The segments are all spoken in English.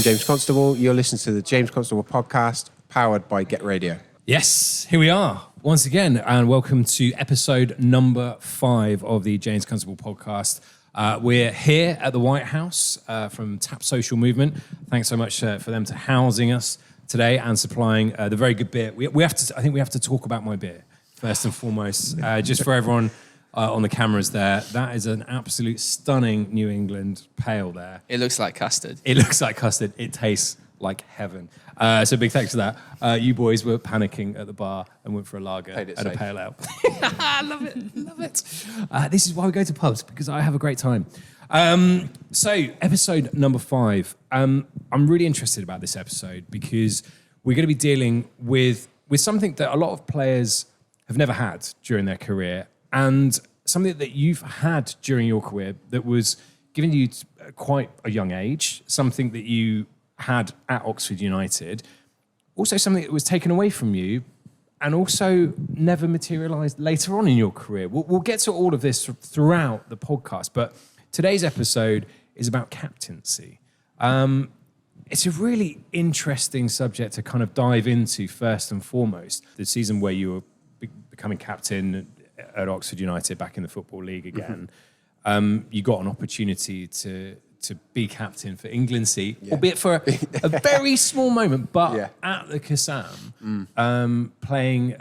James Constable. You're listening to the James Constable Podcast, powered by Get Radio. Yes, here we are once again, and welcome to episode number 5 of the James Constable Podcast. We're here at the White House from Tap Social Movement. Thanks so much for them to housing us today and supplying the very good beer. We have to. I think we have to talk about my beer first and foremost, just for everyone on the cameras there. That is an absolute stunning New England pale there. It looks like custard. It looks like custard. It tastes like heaven. So big thanks for that. You boys were panicking at the bar and went for a lager and a pale ale. I love it. Love it. This is why we go to pubs, because I have a great time. So episode number 5. I'm really interested about this episode because we're going to be dealing with something that a lot of players have never had during their career, and something that you've had during your career that was given you at quite a young age, something that you had at Oxford United, also something that was taken away from you and also never materialised later on in your career. We'll get to all of this throughout the podcast, but today's episode is about captaincy. It's a really interesting subject to kind of dive into first and foremost. The season where you were becoming captain at Oxford United back in the Football League again, you got an opportunity to be captain for England C, albeit for a very small moment, but at the Kassam, playing,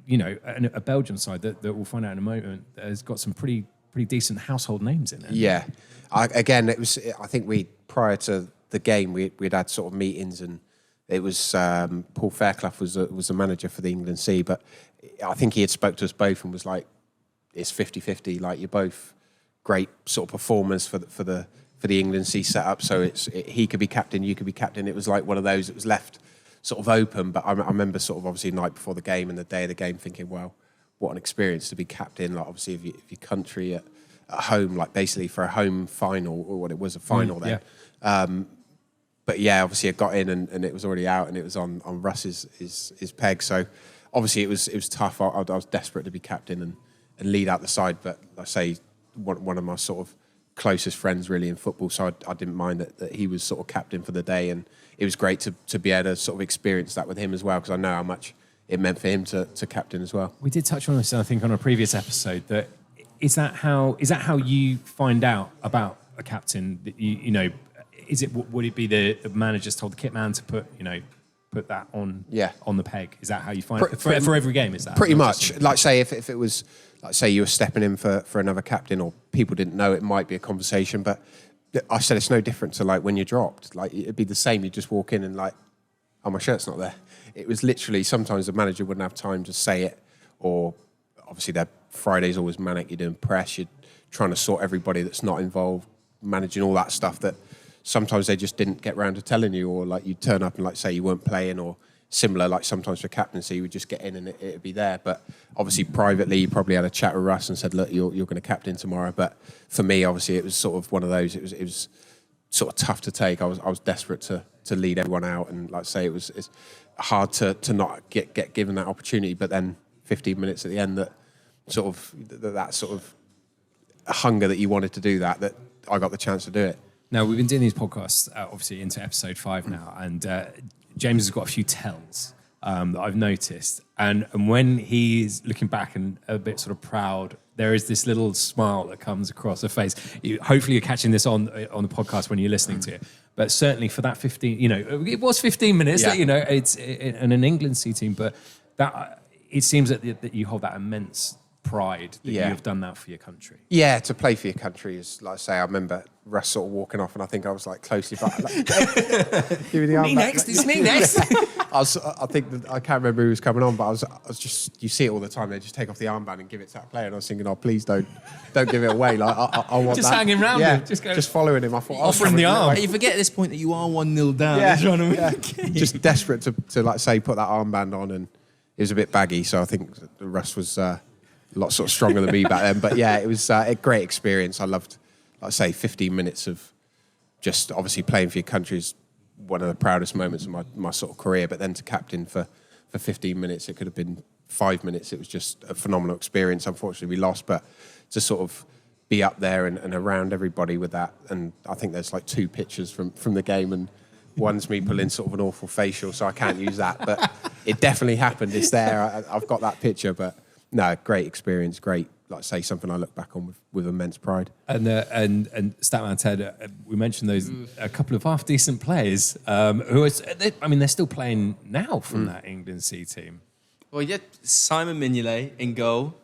a Belgian side that we'll find out in a moment has got some pretty decent household names in there. Yeah, I think prior to the game we'd had sort of meetings, and it was Paul Fairclough was the manager for the England C, but I think he had spoke to us both and was like, it's 50-50, like you're both great sort of performers for the England C setup, so he could be captain, you could be captain. It was like one of those that was left sort of open, but I remember sort of obviously the night before the game and the day of the game thinking, well, what an experience to be captain, like obviously of your country at home, like basically for a home final, or what it was, a final then. Yeah. But yeah, obviously I got in and it was already out and it was on Russ's his peg, so obviously it was tough. I was desperate to be captain and lead out the side, but I say one of my sort of closest friends really in football, so I didn't mind that he was sort of captain for the day, and it was great to be able to sort of experience that with him as well, because I know how much it meant for him to captain as well. We did touch on this, I think, on a previous episode. That is that how you find out about a captain? That would it be the manager's told the kit man to put that on the peg? Is that how you find it? For every game? Is that pretty much? Like say if it was, like say you were stepping in for another captain, or people didn't know, it might be a conversation. But I said it's no different to like when you're dropped. Like it'd be the same. You just walk in and like, oh, my shirt's not there. It was literally, sometimes the manager wouldn't have time to say it, or obviously their Friday's always manic. You're doing press. You're trying to sort everybody that's not involved, managing all that stuff that sometimes they just didn't get round to telling you, or like you'd turn up and like say you weren't playing, or similar, like sometimes for captaincy you would just get in and it'd be there. But obviously privately you probably had a chat with Russ and said, look, you're going to captain tomorrow. But for me, obviously it was sort of one of those, it was sort of tough to take. I was desperate to lead everyone out, and like I say, it's hard to not get given that opportunity. But then 15 minutes at the end, that sort of hunger that you wanted to do that I got the chance to do it. Now, we've been doing these podcasts, obviously, into episode 5 now, and James has got a few tells that I've noticed. And when he's looking back and a bit sort of proud, there is this little smile that comes across her face. Hopefully you're catching this on the podcast when you're listening to it. But certainly for that 15, it was 15 minutes, it's in an England C team, but that it seems that you hold that immense pride that you have done that for your country. Yeah, to play for your country is, like I say, I remember Russ sort of walking off, and I think I was like closely back. Like, give me the arm me back. Next, it's me next. I can't remember who was coming on, but I was just, you see it all the time. They just take off the armband and give it to that player, and I was thinking, oh, please don't give it away. Like I want just that. hanging around him, just following him. I thought offering the arm. You forget at this point that you are 1-0 down. Just desperate to like say put that armband on, and it was a bit baggy. So I think Russ was a lot sort of stronger than me back then. But yeah, it was a great experience. I loved, like I say, 15 minutes of just obviously playing for your country is one of the proudest moments of my sort of career. But then to captain for 15 minutes, it could have been 5 minutes. It was just a phenomenal experience. Unfortunately, we lost, but to sort of be up there and around everybody with that. And I think there's like 2 pictures from the game, and one's me pulling sort of an awful facial, so I can't use that. But it definitely happened. It's there. I've got that picture. But no, great experience. Great, like I say, something I look back on with immense pride. And Statman Ted, we mentioned those a couple of half decent players who are, they're still playing now from that England C team. Well, yeah, Simon Mignolet in goal,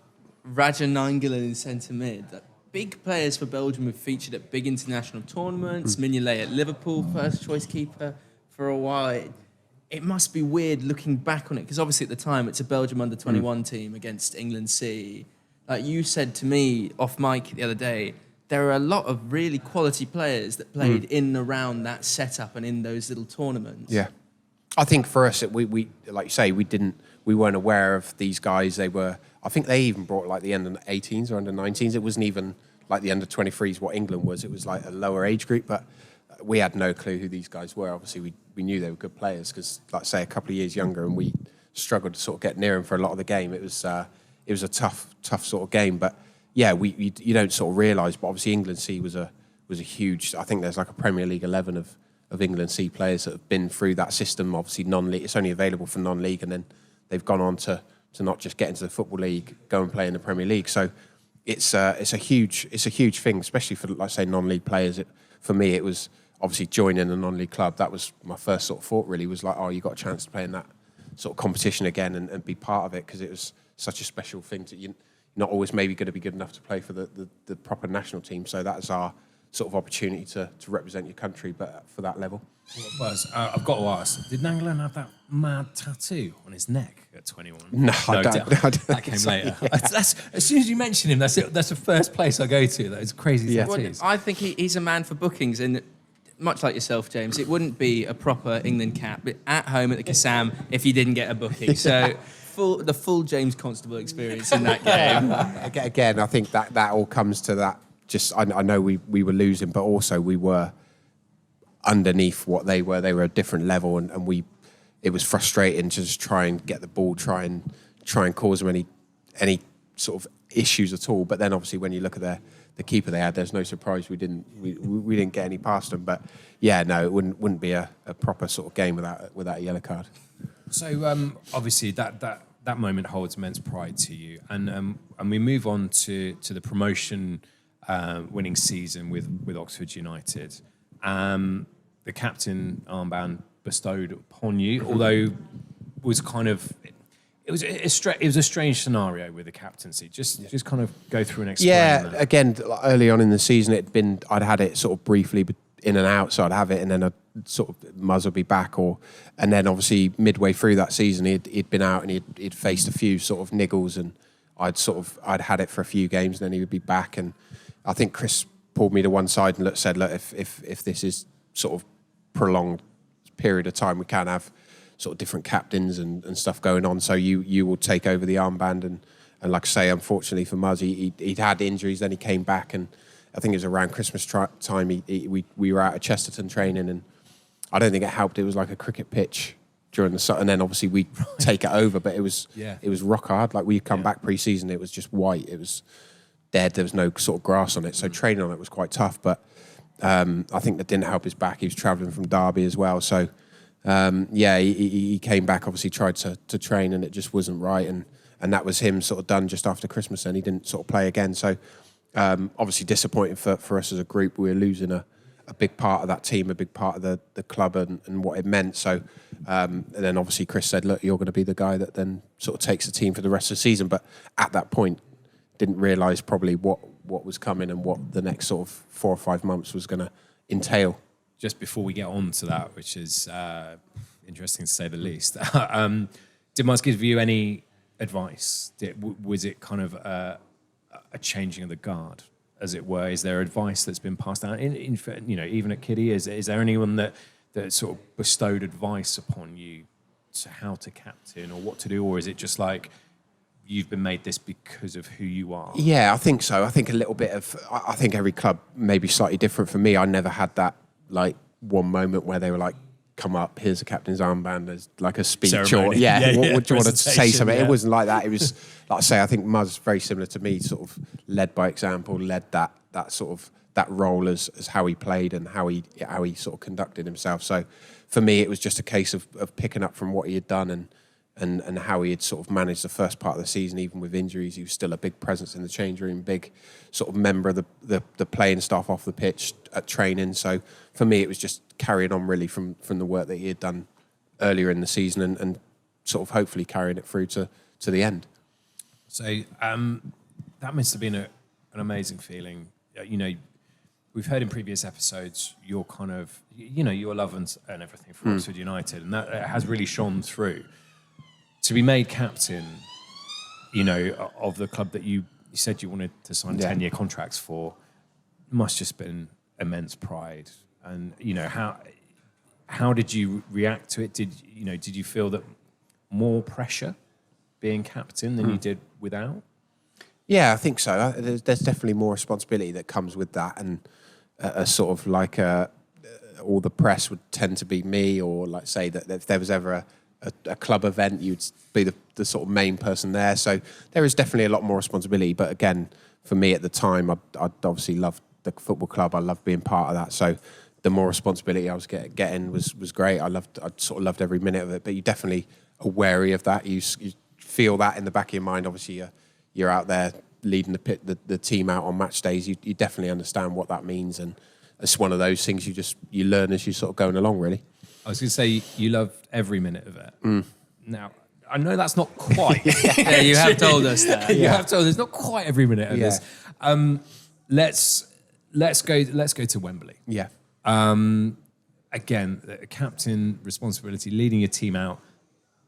Raja Nainggolan in centre mid. Big players for Belgium have featured at big international tournaments. Mignolet at Liverpool, first choice keeper for a while. It must be weird looking back on it, because obviously at the time it's a Belgium under-21 team against England C. Like you said to me off mic the other day, there are a lot of really quality players that played in and around that setup and in those little tournaments. Yeah. I think for us, we like you say, we weren't aware of these guys. I think they even brought like the under 18s or under 19s. It wasn't even like the under 23s what England was. It was like a lower age group, but we had no clue who these guys were. Obviously, we knew they were good players because, like I say, a couple of years younger, and we struggled to sort of get near them for a lot of the game. It was a tough sort of game, but yeah, you don't sort of realise. But obviously, England C was a huge. I think there's like a Premier League 11 of England C players that have been through that system. Obviously, non-league. It's only available for non-league, and then they've gone on to not just get into the Football League, go and play in the Premier League. So it's a huge thing, especially for, like I say, non-league players. For me, it was obviously joining a non-league club. That was my first sort of thought. Really, was like, oh, you got a chance to play in that sort of competition again and be part of it, because it was such a special thing that you're not always maybe going to be good enough to play for the proper national team. So that was our sort of opportunity to represent your country, but for that level. Buzz, I've got to ask, did Nainggolan have that mad tattoo on his neck at 21? No, I don't. That came later. That's, as soon as you mention him, that's it. That's the first place I go to. Those crazy tattoos. Well, I think he's a man for bookings, and much like yourself, James, it wouldn't be a proper England cap at home at the Kassam if you didn't get a booking. So the full James Constable experience in that game. Again, I think that all comes to that. Just I know we were losing, but also we were underneath what they were. They were a different level, and it was frustrating to just try and get the ball, try and cause them any sort of issues at all. But then obviously when you look at the keeper they had, there's no surprise we didn't get any past them. But yeah, no, it wouldn't be a proper sort of game without a yellow card. So obviously that moment holds immense pride to you, and we move on to the promotion winning season with Oxford United. The captain armband bestowed upon you, although was kind of it was a strange scenario with the captaincy. Just kind of go through and explain. Yeah, that. Again, early on in the season, I'd had it sort of briefly in and out, so I'd have it, and then I'd sort of Muzz would be back, and then obviously midway through that season, he'd been out and he'd faced a few sort of niggles, and I'd had it for a few games, and then he would be back, and I think Chris pulled me to one side and said, look, if this is sort of prolonged period of time, we can't have sort of different captains and stuff going on. So you will take over the armband, and like I say, unfortunately for Muzz, he'd had injuries. Then he came back, and I think it was around Christmas time. We were out at Chesterton training, and I don't think it helped. It was like a cricket pitch during the summer, and then obviously we take it over. But it was rock hard. Like we come back pre-season, it was just white. It was dead. There was no sort of grass on it, so training on it was quite tough. But I think that didn't help his back. He was travelling from Derby as well, so he came back. Obviously, tried to train, and it just wasn't right. And that was him sort of done just after Christmas, and he didn't sort of play again. So obviously disappointing for us as a group. We were losing a big part of that team, a big part of the club, and what it meant. So and then obviously Chris said, look, you're going to be the guy that then sort of takes the team for the rest of the season. But at that point, didn't realise probably what was coming and what the next sort of 4 or 5 months was going to entail. Just before we get on to that, which is interesting to say the least, did Muzz give you any advice? Was it kind of a changing of the guard, as it were? Is there advice that's been passed down? Even at Kiddie, is there anyone that sort of bestowed advice upon you to how to captain or what to do, or is it just like you've been made this because of who you are? Yeah, I think so. I think a little bit of. I think every club may be slightly different. For me, I never had that like one moment where they were like, "Come up, here's a captain's armband." There's like a speech, ceremony. What do you want to say? Something. It wasn't like that. It was like I say. I think Muzz very similar to me, sort of led by example, led that sort of that role as how he played and how he sort of conducted himself. So for me, it was just a case of picking up from what he had done and how he had sort of managed the first part of the season, even with injuries. He was still a big presence in the change room, big sort of member of the playing staff off the pitch at training. So for me, it was just carrying on really from the work that he had done earlier in the season and sort of hopefully carrying it through to the end. So that must have been an amazing feeling. You know, we've heard in previous episodes your kind of, you know, your love and everything for Oxford United, and that has really shone through. To be made captain, you know, of the club that you said you wanted to sign 10-year contracts for, must just been immense pride. And, you know, how did you react to it? Did you feel that more pressure being captain than you did without? Yeah, I think so. There's definitely more responsibility that comes with that, and a sort of like all the press would tend to be me, or like say that if there was ever a club event, you'd be the sort of main person there. So there is definitely a lot more responsibility. But again, for me at the time, I'd obviously loved the football club. I loved being part of that. So the more responsibility I was getting was great. I sort of loved every minute of it. But you definitely are wary of that. You feel that in the back of your mind. Obviously, you're out there leading the team out on match days. You definitely understand what that means, and it's one of those things you learn as you sort of going along, really. I was going to say you loved every minute of it. Now, I know that's not quite. Yeah, you have told us that. You have told us not quite every minute of this. Let's go to Wembley. Yeah. Again, the captain responsibility, leading your team out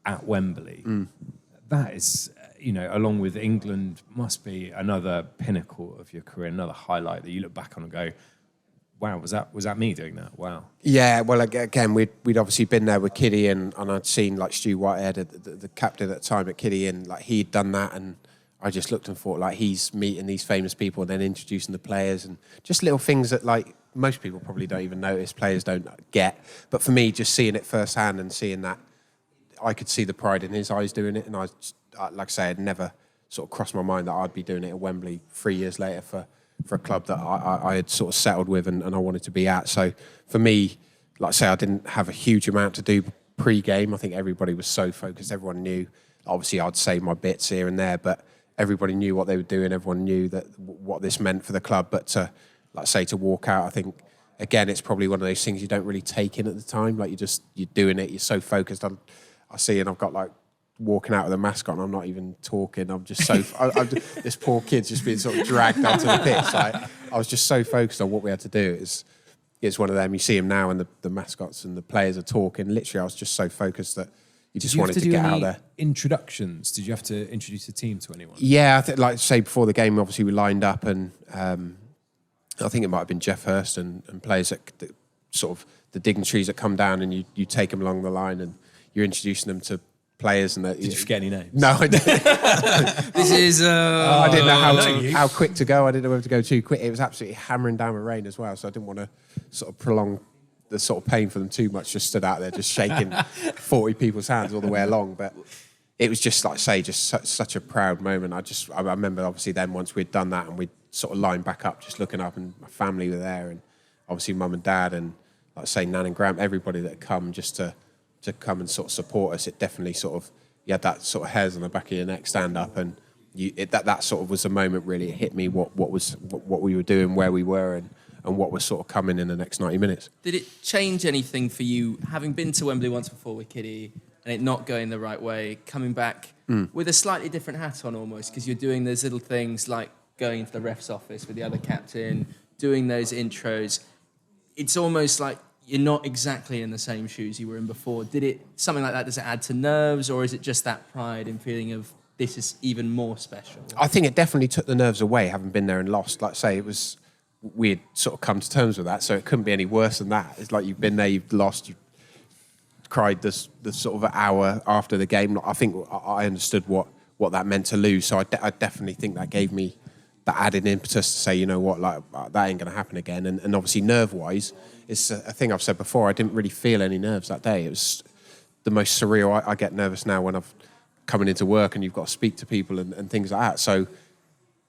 at Wembley. That is, you know, along with England, must be another pinnacle of your career, another highlight that you look back on and go, wow, was that me doing that? Wow. Yeah, well, again, we'd obviously been there with Kiddie, and I'd seen like Stu Whitehead, the captain at the time at Kiddie, and like he'd done that, and I just looked and thought like he's meeting these famous people and then introducing the players, and just little things that like most people probably don't even notice, players don't get. But for me, just seeing it firsthand and seeing that, I could see the pride in his eyes doing it, and I like I say, it never sort of crossed my mind that I'd be doing it at Wembley 3 years later for a club that I had sort of settled with and I wanted to be at. So for me, like I say, I didn't have a huge amount to do pre-game. I think everybody was so focused. Everyone knew. Obviously, I'd say my bits here and there, but everybody knew what they were doing. Everyone knew that what this meant for the club. But to, like I say, to walk out, I think, again, it's probably one of those things you don't really take in at the time. Like you're doing it. You're so focused on. I see, and I've got like walking out with a mask on. I'm not even talking. I'm just so. This poor kid's just being sort of dragged onto the pitch. Like, I was just so focused on what we had to do. It's one of them. You see him now, and the mascots and the players are talking. Literally, I was just so focused that you just wanted to get out there. Introductions? Did you have to introduce the team to anyone? Yeah, I think, like say before the game, obviously we lined up, and I think it might have been Jeff Hurst and players that sort of the dignitaries that come down, and you take them along the line, and you're introducing them to players. And did you forget any names? No, I didn't. This is. I didn't know how quick to go. I didn't know whether to go too quick. It was absolutely hammering down with rain as well, so I didn't want to sort of prolong the sort of pain for them too much. Just stood out there, just shaking 40 people's hands all the way along. But it was just like I say, just such a proud moment. I remember obviously then once we'd done that and we'd sort of lined back up, just looking up, and my family were there, and obviously mum and dad, and like I say, Nan and Graham, everybody that had come just to come and sort of support us. It definitely sort of, you had that sort of hairs on the back of your neck stand up, and that sort of was the moment really it hit me what we were doing, where we were, and what was sort of coming in the next 90 minutes. Did it change anything for you, having been to Wembley once before with Kiddie and it not going the right way, coming back with a slightly different hat on almost, because you're doing those little things like going into the ref's office with the other captain, doing those intros. It's almost like you're not exactly in the same shoes you were in before. Something like that, does it add to nerves, or is it just that pride and feeling of this is even more special? I think it definitely took the nerves away, having been there and lost. Like I say, we had sort of come to terms with that, so it couldn't be any worse than that. It's like you've been there, you've lost, you've cried the sort of hour after the game. I think I understood what that meant to lose, so I definitely think that gave me that added impetus to say, you know what, like that ain't going to happen again. And obviously nerve-wise, it's a thing I've said before, I didn't really feel any nerves that day. It was the most surreal. I get nervous now when I've coming into work and you've got to speak to people and things like that. So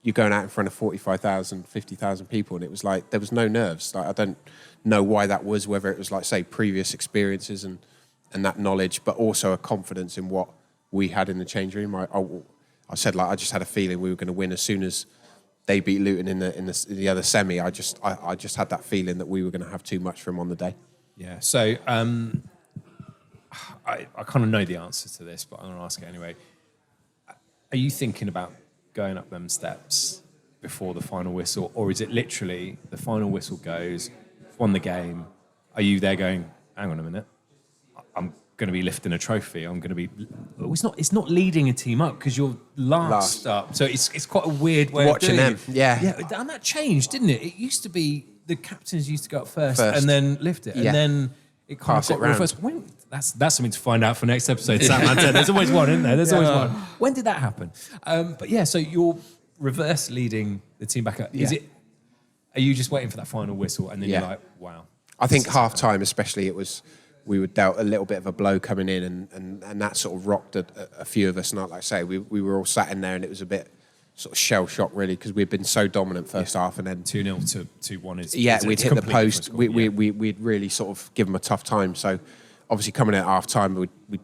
you're going out in front of 45,000, 50,000 people, and it was like there was no nerves. Like, I don't know why that was, whether it was like, say, previous experiences and that knowledge, but also a confidence in what we had in the change room. I said, like, I just had a feeling we were going to win as soon as they beat Luton in the other semi. I just had that feeling that we were going to have too much for them on the day. Yeah. So I kind of know the answer to this, but I'm going to ask it anyway. Are you thinking about going up them steps before the final whistle, or is it literally the final whistle goes, won the game? Are you there going, hang on a minute, I'm going to be lifting a trophy. I'm going to be. It's not leading a team up because you're last up. So it's quite a weird way watching of doing them. Yeah, and that changed, didn't it? It used to be the captains used to go up first. And then lift it, and then it kind of got reversed. That's something to find out for next episode. Sam, there's always one, isn't there? There's always one. When did that happen? But yeah, so you're reverse leading the team back up. Are you just waiting for that final whistle, and then you're like, wow? I think half time, especially, we were dealt a little bit of a blow coming in, and that sort of rocked a few of us. Not like I say, we were all sat in there, and it was a bit sort of shell shock really, because we'd been so dominant first half, and then 2-0 to 2-1 is we'd hit the post. We'd really sort of give them a tough time. So obviously coming in at half time, we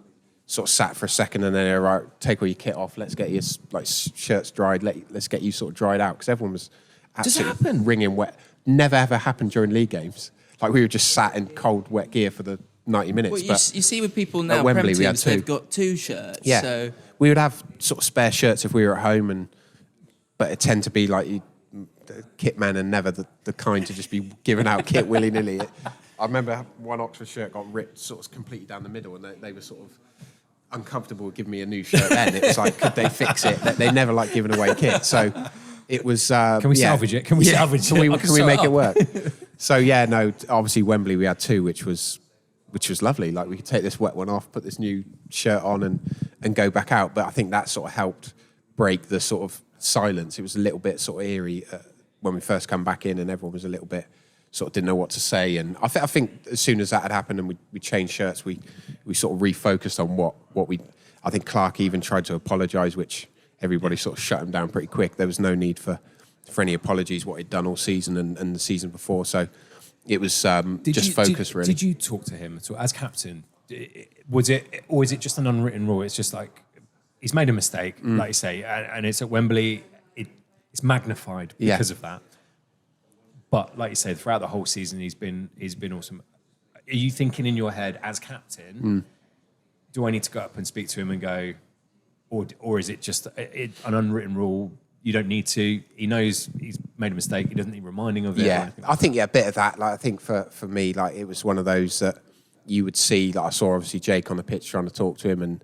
sort of sat for a second, and then they're right, take all your kit off, let's get your shirts dried, let's get you sort of dried out, because everyone was absolutely wringing wet. Never ever happened during league games. Like, we were just sat in cold wet gear for the 90 minutes. Well, you see with people now, at Wembley, Prem we had teams, two. they've got two shirts. Yeah, so we would have sort of spare shirts if we were at home, but it tend to be like the kit man and never the kind to just be giving out kit willy-nilly. I remember one Oxford shirt got ripped sort of completely down the middle, and they were sort of uncomfortable with giving me a new shirt then. It was like, could they fix it? They never like giving away kit. So it was... can we salvage it? Can we salvage it? Can we make it work? So yeah, no, obviously Wembley we had two, which was lovely. Like, we could take this wet one off, put this new shirt on and go back out. But I think that sort of helped break the sort of silence. It was a little bit sort of eerie when we first come back in, and everyone was a little bit sort of didn't know what to say. And I think as soon as that had happened and we changed shirts, we sort of refocused on what we... I think Clark even tried to apologise, which everybody sort of shut him down pretty quick. There was no need for any apologies, what he'd done all season and the season before. So it was focus, really. Did you talk to him at all as captain? Was it, or is it just an unwritten rule? It's just like, he's made a mistake, like you say, and it's at Wembley. It's magnified because of that. But like you say, throughout the whole season, he's been awesome. Are you thinking in your head as captain? Do I need to go up and speak to him and go, or is it just an unwritten rule? You don't need to. He knows he's made a mistake. He doesn't need reminding of it. Yeah, I think a bit of that. Like, I think for me, like, it was one of those that you would see. Like, I saw obviously Jake on the pitch trying to talk to him, and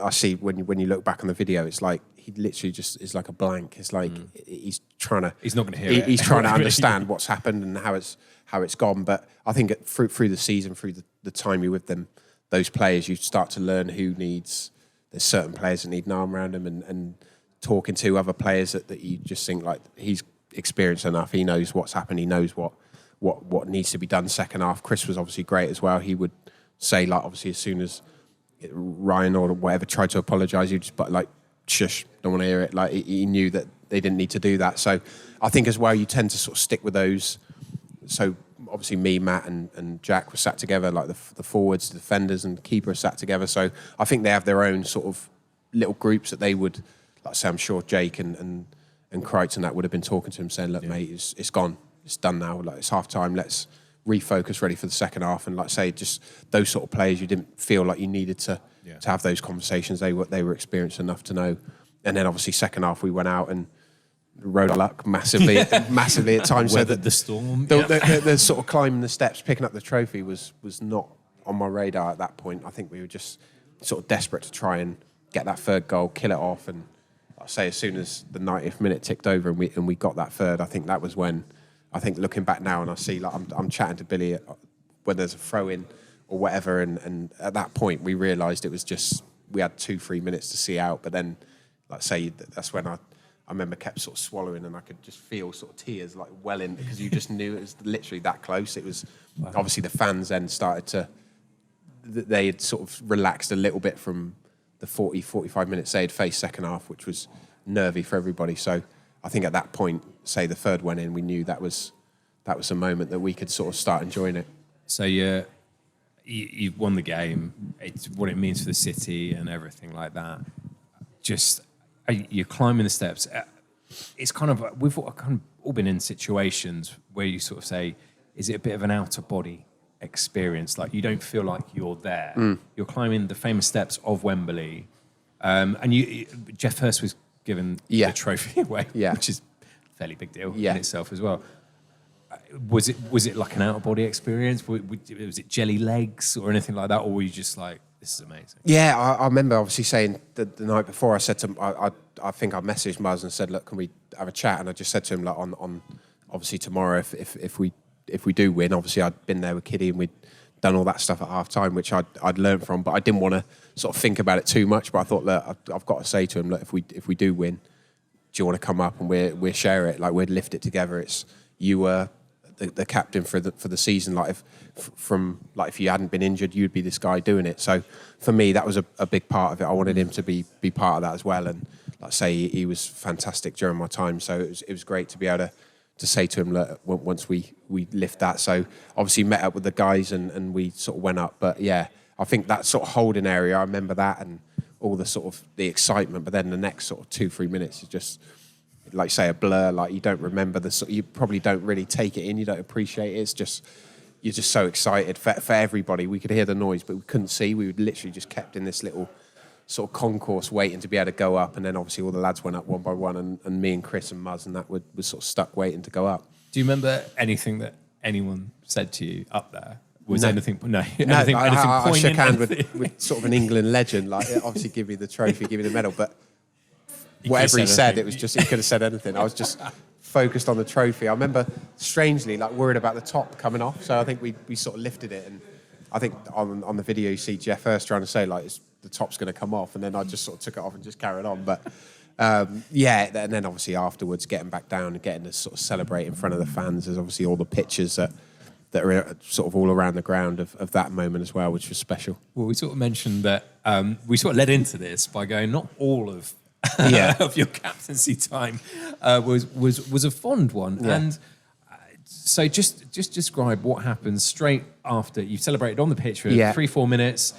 I see when you look back on the video, it's like he literally just is like a blank. It's like he's trying to. He's not going to hear it. He's trying to understand what's happened and how it's gone. But I think through the season, through the time you're with them, those players, you start to learn who needs. There's certain players that need an arm around them, and talking to other players that you just think, like, he's experienced enough. He knows what's happened. He knows what needs to be done second half. Chris was obviously great as well. He would say, like, obviously as soon as Ryan or whatever tried to apologise, you just, but like, shush, don't want to hear it. Like, he knew that they didn't need to do that. So I think as well, you tend to sort of stick with those. So obviously me, Matt and Jack were sat together, like the forwards, the defenders and the keeper are sat together. So I think they have their own sort of little groups that they would, like I say, I'm sure Jake and Crichton that would have been talking to him saying, look, mate, it's gone. It's done now. Like, it's half time. Let's refocus, ready for the second half. And like I say, just those sort of players, you didn't feel like you needed to have those conversations. They were experienced enough to know. And then obviously second half we went out and rode our luck massively at times. Weathered the storm. The sort of climbing the steps, picking up the trophy was not on my radar at that point. I think we were just sort of desperate to try and get that third goal, kill it off. And I say, as soon as the 90th minute ticked over and we got that third, I think that was when, I think looking back now and I see, like, I'm chatting to Billy when there's a throw in or whatever, and at that point we realised it was just, we had 2-3 minutes to see out. But then, like I say, that's when I remember kept sort of swallowing, and I could just feel sort of tears like welling, because you just knew it was literally that close. It was obviously the fans then started to, they had sort of relaxed a little bit from the 40-45 minutes they had faced second half, which was nervy for everybody. So I think at that point, say the third went in, we knew that was a moment that we could sort of start enjoying it. So you've won the game. It's what it means for the city and everything like that. Just you're climbing the steps. It's kind of we've all been in situations where you sort of say, is it a bit of an out of body experience? Like you don't feel like you're there. You're climbing the famous steps of Wembley, and Jeff Hurst was given the trophy away, which is a fairly big deal in itself as well. Was it like an out of body experience? Was it jelly legs or anything like that, or were you just like, this is amazing? Yeah, I remember obviously saying the night before, I said to him, I think I messaged Muzz and said, look, can we have a chat? And I just said to him, like, on obviously tomorrow, if we do win, obviously I'd been there with Kiddy and we'd done all that stuff at half time, which I'd learned from, but I didn't want to sort of think about it too much. But I thought, look, I've got to say to him, look, if we do win, do you want to come up and we'll share it? Like we'd lift it together. It's you were the captain for the season. Like if you hadn't been injured, you'd be this guy doing it. So for me, that was a big part of it. I wanted him to be part of that as well. And like I say, he was fantastic during my time. So it was great to be able to say to him, look, once we lift that. So obviously met up with the guys and we sort of went up. But yeah, I think that sort of holding area, I remember that and all the sort of the excitement. But then the next sort of 2-3 minutes is just, like say, a blur. Like you don't remember you probably don't really take it in. You don't appreciate it. It's just, you're just so excited for everybody. We could hear the noise, but we couldn't see. We would literally just kept in this little sort of concourse waiting to be able to go up. And then obviously all the lads went up one by one and me and Chris and Muzz and that was sort of stuck waiting to go up. Do you remember anything that anyone said to you up there? Was no. anything? No. I shook hands with sort of an England legend. Like, obviously, give me the trophy, give me the medal. But whatever he said, it was just, he could have said anything. I was just focused on the trophy. I remember, strangely, like worried about the top coming off. So I think we sort of lifted it. And I think on the video, you see Jeff Hurst trying to say, like, the top's going to come off. And then I just sort of took it off and just carried on. But yeah, and then obviously afterwards, getting back down and getting to sort of celebrate in front of the fans. There's obviously all the pictures that are sort of all around the ground of that moment as well, which was special. Well, we sort of mentioned that we sort of led into this by going, not all of of your captaincy time was a fond one. Yeah. And so just describe what happens straight after you've celebrated on the pitch for 3-4 minutes.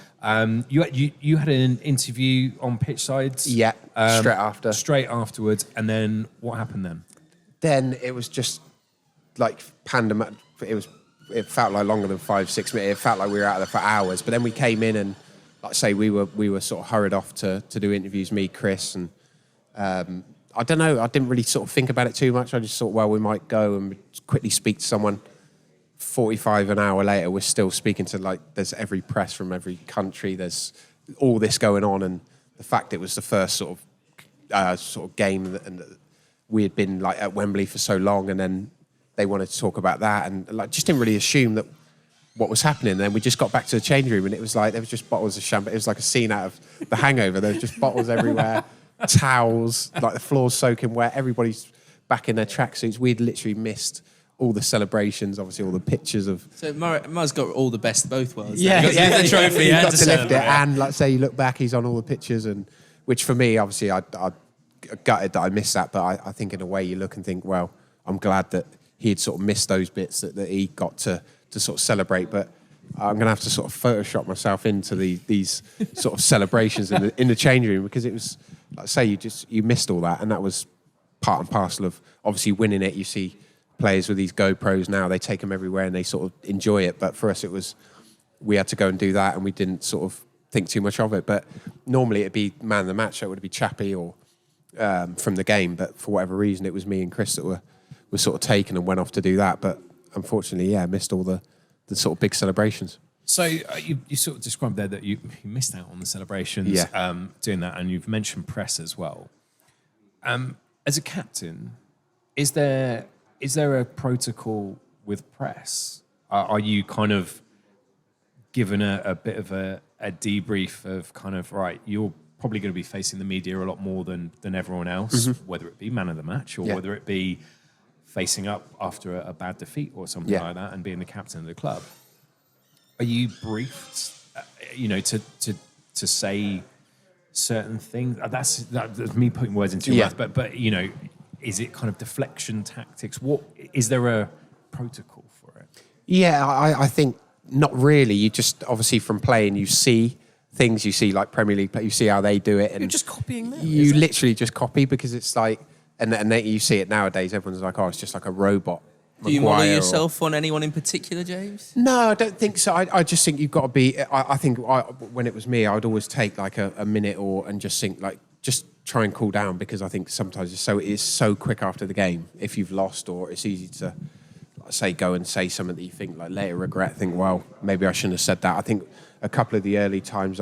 You had an interview on pitch sides. Yeah, straight afterwards. And then what happened then? Then it was just like pandemic. It felt like longer than 5-6 minutes. It felt like we were out there for hours. But then we came in and, like I say, we were sort of hurried off to do interviews, me, Chris, and I don't know. I didn't really sort of think about it too much. I just thought, well, we might go and quickly speak to someone. 45 an hour later, we're still speaking to, like, there's every press from every country. There's all this going on, and the fact it was the first sort of game, and we had been like at Wembley for so long, and then they wanted to talk about that, and like just didn't really assume that what was happening. And then we just got back to the change room, and it was like there was just bottles of champagne. It was like a scene out of The Hangover. There was just bottles everywhere, towels, like the floor's soaking wet. Everybody's back in their tracksuits. We'd literally missed all the celebrations, obviously all the pictures of. So Muzz got all the best of both worlds. Yeah, the trophy. He got to lift it, and like say, you look back, he's on all the pictures, and which for me, obviously, I gutted that I missed that. But I think in a way, you look and think, well, I'm glad that he had sort of missed those bits that he got to sort of celebrate. But I'm going to have to sort of Photoshop myself into these sort of celebrations in the change room, because it was, like I say, you missed all that, and that was part and parcel of obviously winning it. You see players with these GoPros now, they take them everywhere and they sort of enjoy it. But for us, it was, we had to go and do that, and we didn't sort of think too much of it. But normally it'd be man of the match, so it would be Chappie or from the game. But for whatever reason, it was me and Chris that were sort of taken and went off to do that. But unfortunately, missed all the sort of big celebrations. So you sort of described there that you missed out on the celebrations doing that, and you've mentioned press as well. As a captain, is there a protocol with press? Are you kind of given a bit of a debrief of kind of, right, you're probably going to be facing the media a lot more than everyone else, whether it be man of the match or whether it be facing up after a bad defeat or something like that, and being the captain of the club. Are you briefed, to say certain things? That's me putting words into your mouth. But Is it kind of deflection tactics? What is there a protocol for it? Yeah, I think not really. You just obviously from playing, you see things. You see like Premier League, you see how they do it, and you're just copying them. You literally just copy because it's like, and then you see it nowadays. Everyone's like, oh, it's just like a robot. Do you model yourself on anyone in particular, James? No, I don't think so. I just think you've got to be. I think when it was me, I'd always take like a minute and just think like just try and cool down because I think sometimes it's so quick after the game if you've lost, or it's easy to say go and say something that you think like later regret. Think, well, maybe I shouldn't have said that. I think a couple of the early times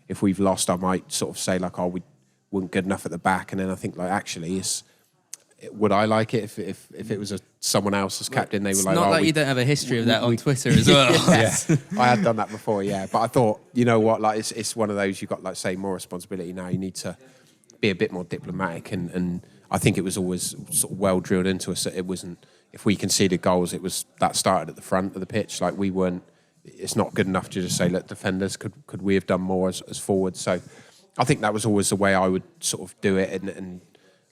if we've lost, I might sort of say like, oh, we weren't good enough at the back, and then I think like actually would I like it if it was someone else as captain? They were like, not like you don't have a history of that on Twitter as well. Yeah. I had done that before, yeah. But I thought, you know what, like it's one of those, you've got like say more responsibility now. You need to be a bit more diplomatic, and I think it was always sort of well drilled into us that it wasn't. If we conceded goals, it was that started at the front of the pitch. Like we weren't. It's not good enough to just say, look, defenders, could we have done more as forwards? So I think that was always the way I would sort of do it, and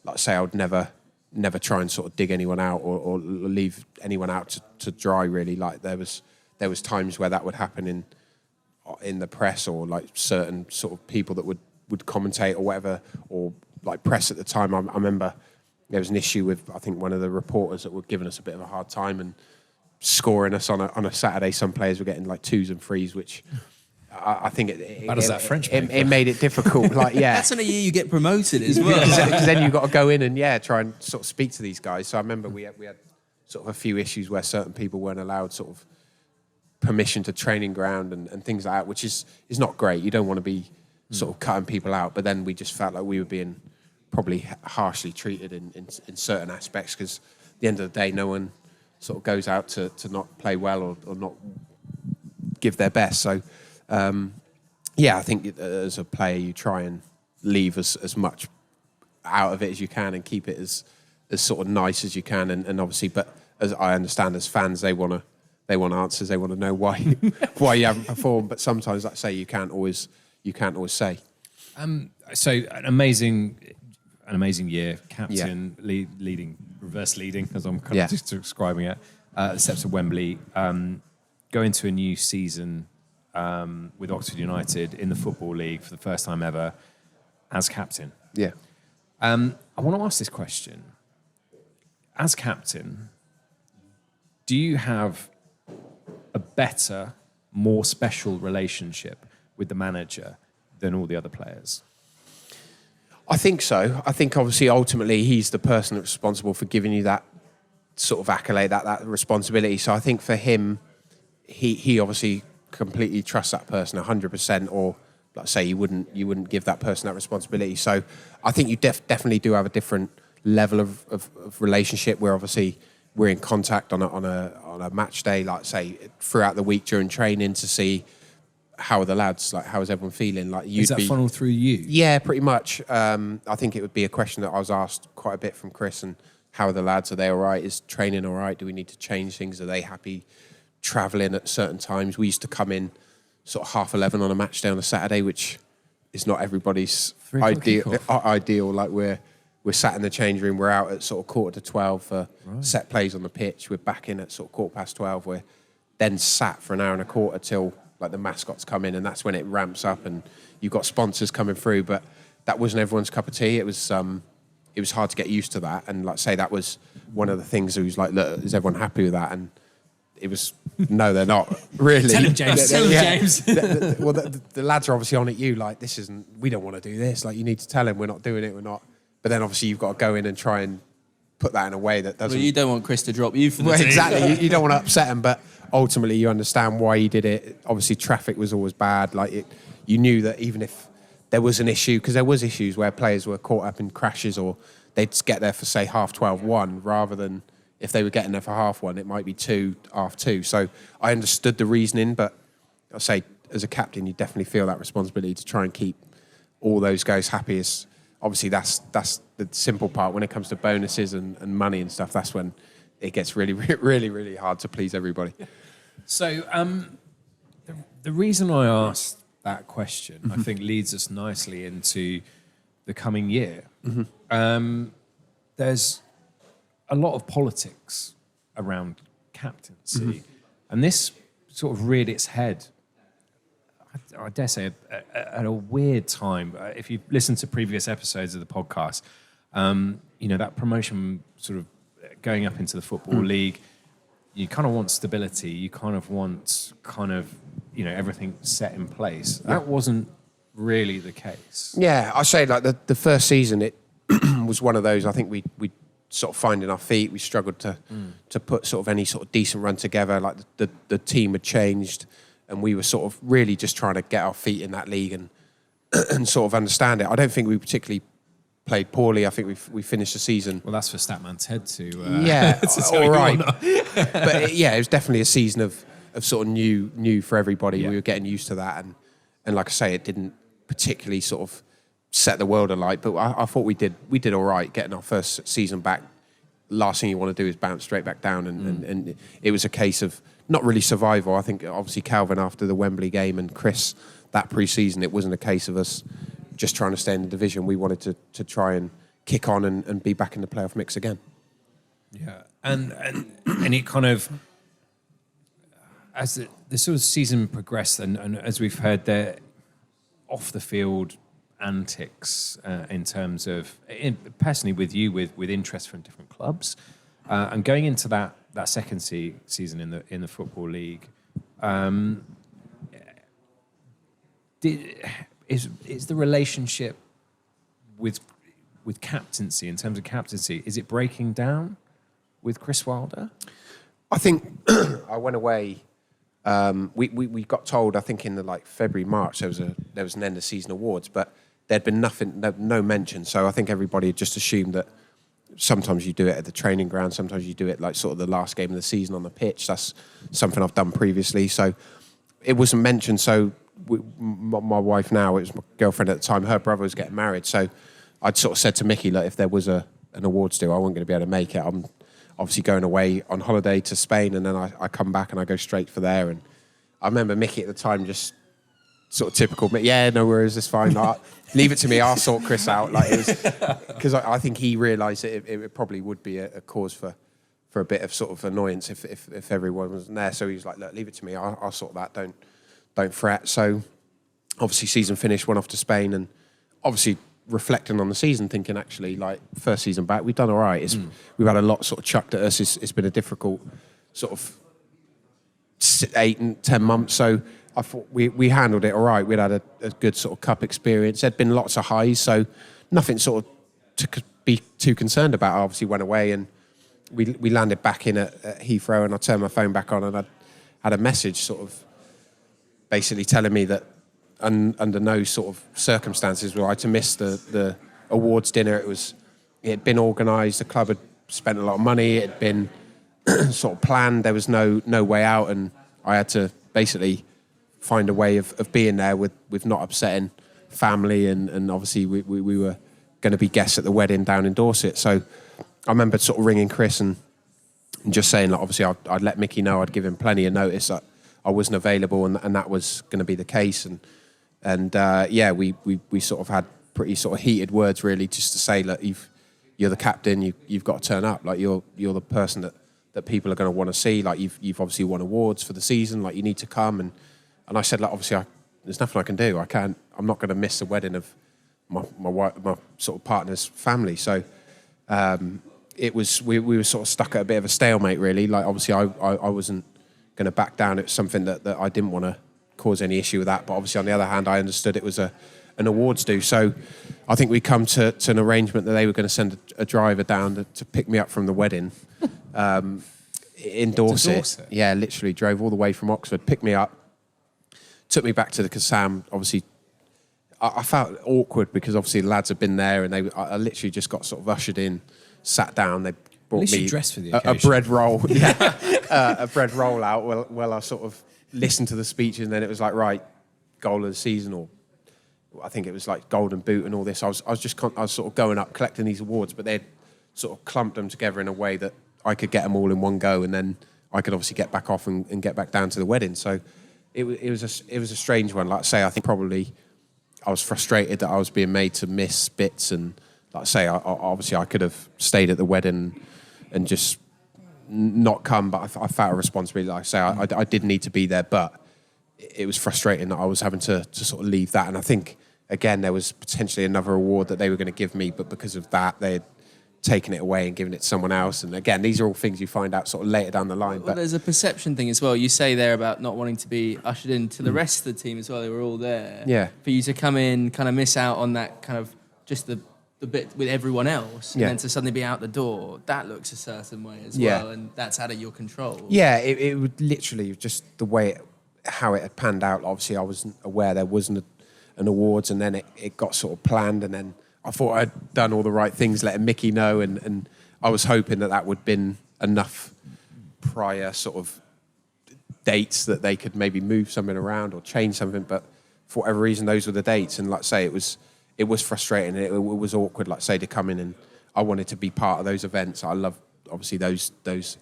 like I say, I would never try and sort of dig anyone out or leave anyone out to dry, really. Like there was times where that would happen in the press, or like certain sort of people that would commentate or whatever, or like press at the time. I remember there was an issue with, I think, one of the reporters that were giving us a bit of a hard time and scoring us on a Saturday. Some players were getting like 2s and 3s, which I think it made it difficult. Like, yeah, that's in a year you get promoted as well. Because then you've got to go in and try and sort of speak to these guys. So I remember we had sort of a few issues where certain people weren't allowed sort of permission to training ground and things like that, which is not great. You don't want to be sort of cutting people out, but then we just felt like we were being probably harshly treated in certain aspects, because at the end of the day, no one sort of goes out to not play well or not give their best. So I think as a player, you try and leave as much out of it as you can and keep it as sort of nice as you can. And obviously, but as I understand, as fans, they want answers. They want to know why you haven't performed. But sometimes, like I say, you can't always say. So an amazing year, captain, reverse leading, as I'm kind of just describing it. The steps of Wembley, go into a new season with Oxford United in the Football League for the first time ever as captain. Yeah. I want to ask this question. As captain, do you have a better, more special relationship with the manager than all the other players? I think so. I think obviously ultimately he's the person that's responsible for giving you that sort of accolade, that responsibility. So I think for him, he obviously completely trusts that person 100%, or like I say, you wouldn't give that person that responsibility. So I think you definitely do have a different level of relationship, where obviously we're in contact on a match day, like say throughout the week during training, to see how are the lads, like how is everyone feeling. Like is that funneled through you? Yeah, pretty much. I think it would be a question that I was asked quite a bit from Chris, and how are the lads? Are they all right? Is training all right? Do we need to change things? Are they happy travelling at certain times? We used to come in sort of 11:30 on a match day on a Saturday, which is not everybody's ideal. Like we're sat in the change room, we're out at sort of 11:45 for set plays on the pitch. We're back in at sort of 12:15. We're then sat for an hour and a quarter till like the mascots come in, and that's when it ramps up and you've got sponsors coming through. But that wasn't everyone's cup of tea. It was hard to get used to that. And like say, that was one of the things. It was like, look, is everyone happy with that? And it was, no, they're not really. Tell him, James. Tell him, James. The lads are obviously on at you. Like, we don't want to do this. Like, you need to tell him we're not doing it. We're not. But then obviously you've got to go in and try and put that in a way that doesn't. Well, you don't want Chris to drop you for the team. Exactly. You don't want to upset him, but ultimately you understand why he did it. Obviously traffic was always bad. Like you knew that even if there was an issue, because there was issues where players were caught up in crashes, or they'd get there for say 1:30, rather than if they were getting there for 1:30, it might be 2:30. So I understood the reasoning, but I say as a captain, you definitely feel that responsibility to try and keep all those guys happy. Obviously that's the simple part. When it comes to bonuses and money and stuff, that's when it gets really, really, really hard to please everybody. So the reason I asked that question, I think, leads us nicely into the coming year. There's a lot of politics around captaincy, and this sort of reared its head, I dare say, at a weird time. If you listen to previous episodes of the podcast, that promotion sort of going up into the Football League, you kind of want stability. You kind of want everything set in place. That wasn't really the case. Yeah, I say like the first season, it was one of those. I think we sort of finding our feet. We struggled to put sort of any sort of decent run together. Like the team had changed, and we were sort of really just trying to get our feet in that league and sort of understand it. I don't think we particularly played poorly. I think we finished the season. Well, that's for Statman Ted to all right. But it was definitely a season of sort of new for everybody. Yeah. We were getting used to that, and like I say, it didn't particularly sort of set the world alight. But I thought we did all right getting our first season back. Last thing you want to do is bounce straight back down, and it was a case of not really survival. I think obviously Calvin after the Wembley game and Chris that pre-season, it wasn't a case of us just trying to stay in the division. We wanted to try and kick on and be back in the playoff mix again. Yeah, and it kind of, as the sort of season progressed, and as we've heard, their off the field antics in terms of personally with you with interest from different clubs, and going into that second season in the Football League. Is the relationship with captaincy, in terms of captaincy, is it breaking down with Chris Wilder? I think I went away. We got told, I think in the February, March, there was an end of season awards, but there'd been no mention. So I think everybody had just assumed that sometimes you do it at the training ground, sometimes you do it like sort of the last game of the season on the pitch. That's something I've done previously. So it wasn't mentioned. So my wife now, it was my girlfriend at the time, her brother was getting married. So I'd sort of said to Mickey, look, if there was an awards do, I wasn't going to be able to make it. I'm obviously going away on holiday to Spain, and then I come back and I go straight for there. And I remember Mickey at the time just sort of typical, yeah, no worries, it's fine. Leave it to me, I'll sort Chris out. Because I think he realised that it probably would be a cause for a bit of sort of annoyance if everyone wasn't there. So he was like, look, leave it to me, I'll sort that, don't fret. So obviously season finished, went off to Spain, and obviously reflecting on the season, thinking actually first season back, we've done all right. We've had a lot sort of chucked at us. It's been a difficult sort of 8 and 10 months. So I thought we handled it all right. We'd had a good sort of cup experience. There'd been lots of highs, so nothing sort of to be too concerned about. I obviously went away and we landed back in at Heathrow, and I turned my phone back on and I had a message sort of basically telling me that under no sort of circumstances were I to miss the awards dinner. It had been organised. The club had spent a lot of money. It had been sort of planned. There was no way out, and I had to basically find a way of being there with not upsetting family, and obviously we were going to be guests at the wedding down in Dorset. So I remember sort of ringing Chris and just saying, obviously I'd let Mickey know, I'd give him plenty of notice that I wasn't available, and that was going to be the case. And we sort of had pretty sort of heated words, really, just to say, look, you're the captain, you've got to turn up, like you're the person that people are going to want to see, like you've obviously won awards for the season, like you need to come. And I said, like, obviously there's nothing I can do. I'm not going to miss the wedding of my sort of partner's family. So we were sort of stuck at a bit of a stalemate, really. Like, obviously I wasn't going to back down. It was something that I didn't want to cause any issue with that, but obviously on the other hand I understood it was an awards due. So I think we come to an arrangement that they were going to send a driver down to pick me up from the wedding in Dorset. Yeah, literally drove all the way from Oxford, picked me up, took me back to the Kassam. Obviously I felt awkward because obviously the lads had been there, and I literally just got sort of ushered in, sat down. They brought me dressed for the a bread roll, a bread roll out while I sort of listened to the speeches, and then it was like, right, goal of the season, or I think it was like golden boot and all this. I was sort of going up collecting these awards, but they'd sort of clumped them together in a way that I could get them all in one go, and then I could obviously get back off and get back down to the wedding. So it was a strange one. Like I say, I think probably I was frustrated that I was being made to miss bits, and like I say, obviously I could have stayed at the wedding and just not come. But I felt a responsibility. Like I say, I did need to be there, but it was frustrating that I was having to sort of leave that. And I think, again, there was potentially another award that they were going to give me, but because of that, they had taken it away and given it to someone else. And again, these are all things you find out sort of later down the line. Well, there's a perception thing as well. You say there about not wanting to be ushered into the rest of the team as well. They were all there. Yeah. For you to come in, kind of miss out on that kind of just the bit with everyone else, and then to suddenly be out the door, that looks a certain way as well, and that's out of your control. Yeah, it would literally just the way how it had panned out. Obviously, I wasn't aware there wasn't an awards, and then it got sort of planned, and then I thought I'd done all the right things, letting Mickey know, and I was hoping that would have been enough prior sort of dates that they could maybe move something around or change something, but for whatever reason, those were the dates, and like I say, it was frustrating. It was awkward, like say, to come in, and I wanted to be part of those events. I love obviously those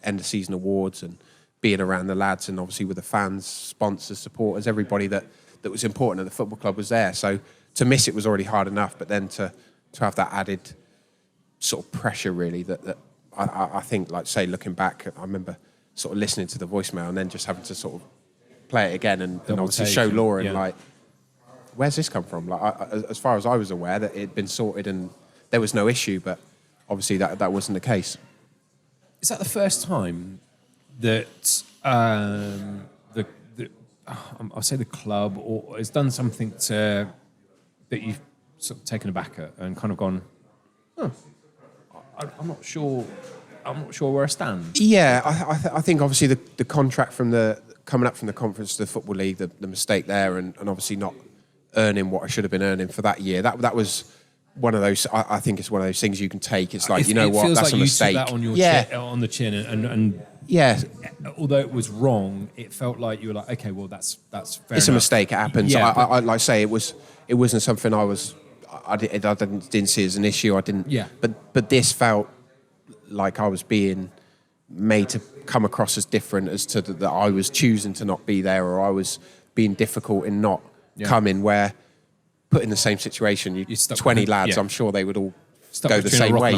end of season awards and being around the lads, and obviously with the fans, sponsors, supporters, everybody that was important at the football club was there. So to miss it was already hard enough, but then to have that added sort of pressure, really, that I think, like say, looking back, I remember sort of listening to the voicemail and then just having to sort of play it again and obviously show Laura and like, where's this come from? Like, as far as I was aware, that it had been sorted and there was no issue, but obviously that wasn't the case. Is that the first time that I'll say the club or has done something that you've sort of taken aback at and kind of gone, I'm not sure where I stand? Yeah, I think obviously the contract from coming up from the Conference to the Football League, the mistake there, and obviously not earning what I should have been earning for that year. That was one of those. I think it's one of those things you can take. It's like, that's a mistake. It feels like you took that on the chin, and yeah. Although it was wrong, it felt like you were like, okay, well that's fair. It's enough. A mistake. It happens. Yeah, I like I say, it wasn't something I didn't see as an issue. I didn't. Yeah. But this felt like I was being made to come across as different, as to that I was choosing to not be there, or I was being difficult in not coming. Where put in the same situation, you 20 lads, I'm sure they would all go the same way.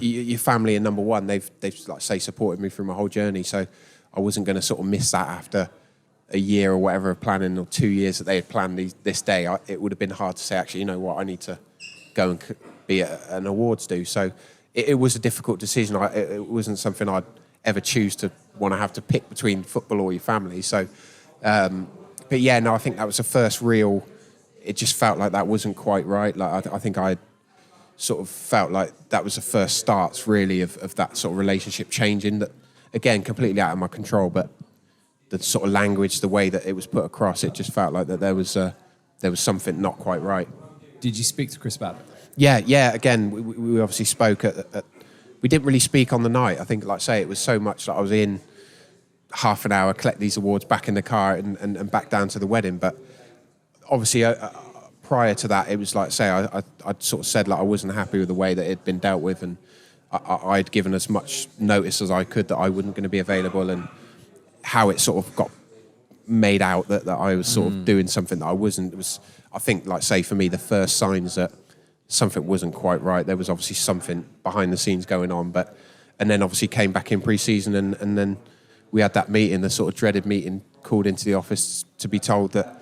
Your family are number one. They've like say supported me through my whole journey, so I wasn't going to sort of miss that after a year or whatever of planning, or 2 years that they had planned this day. It would have been hard to say, actually, you know what, I need to go and be at an awards do. So it was a difficult decision. It wasn't something I'd ever choose to want to have to pick between football or your family. So, but yeah, no, I think that was the first real. It just felt like that wasn't quite right. Like I think I sort of felt like that was the first starts really of that sort of relationship changing. That again, completely out of my control, but the sort of language, the way that it was put across, it just felt like that there was something not quite right. Did you speak to Chris about it? Yeah. Again, we obviously spoke at. We didn't really speak on the night. I think, like I say, it was so much that I was in half an hour, collect these awards, back in the car, and back down to the wedding. But obviously, prior to that, it was like, say, I'd sort of said like I wasn't happy with the way that it had been dealt with, and I'd given as much notice as I could that I wasn't going to be available, and how it sort of got made out that I was sort of doing something that I wasn't. It was, I think, like say for me, the first signs that something wasn't quite right. There was obviously something behind the scenes going on, and then obviously came back in pre-season, and then we had that meeting, the sort of dreaded meeting, called into the office to be told that